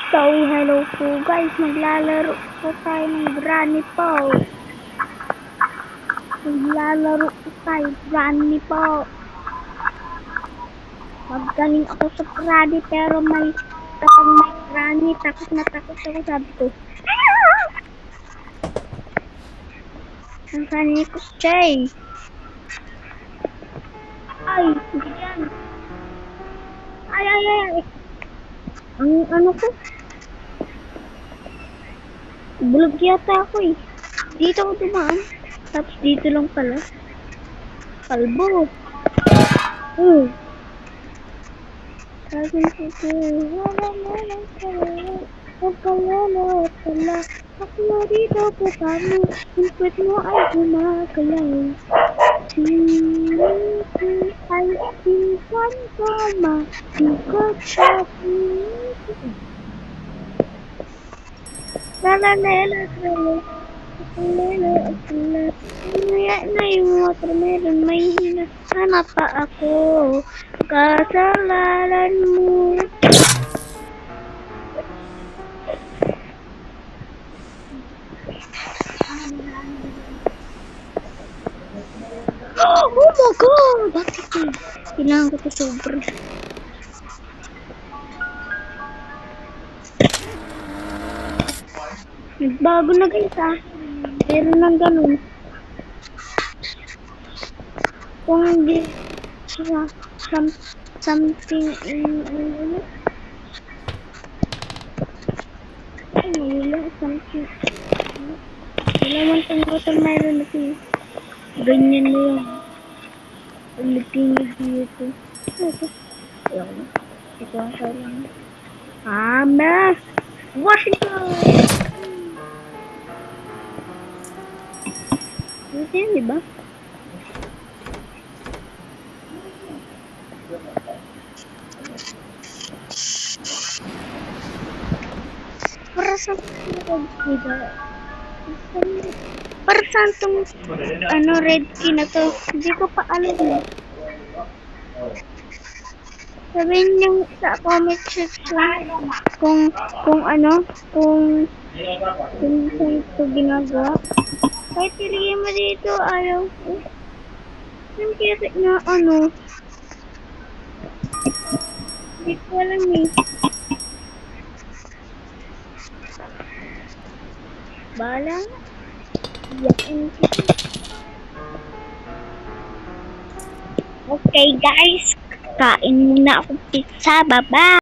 So, hello po guys, maglalaro po tayo ng Granny po. Maglalaro po tayo, Granny po. Magaling ako sa Granny pero kapag may Granny, takot na takot ako, sabi ko. Ang Granny ko, Jay. Ay, hindi yan. Ay. Ang ano ko? Bulag yata ako eh. Dito ako dumaan. Tapos dito lang pala. Kalbo. Sabi ko, wala pala. Ako dito po kami. Yung kwet mo ay gumagalaw. Ay iwan ko masikot siya. Na yung watermelon, may hinahanap pa ako. Kasalanan mo. Oh my god! Bakit ito? Kailangan ko ito sobra. Nagbago na guys ah. Meron ng ganun. Kung hindi siya something in something. Wala man itong watermelon na siya. Ganyan na yun. Ulitin dito. Ayan. Ito ang kailangan. Ama! Washington! Ito yan, diba? Para sa para saan tong red key na to? Hindi ko pa alam eh. Sabihin nyo sa comment section kung saan ito ginagawa. Kahit ilagay mo dito, ayaw ko. Yung kira na hindi ko alam eh. Bahala nga. Okay guys, kain muna ako pizza, baba.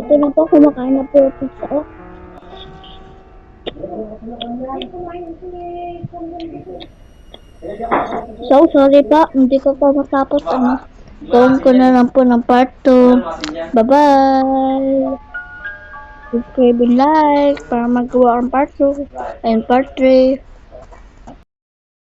Ito na po, kumakain na po pizza. So, sorry pa, hindi ko pa matapos gawin ko na lang po ng part 2. Bye-bye! Subscribe and like para magawa ang part 2 and part 3.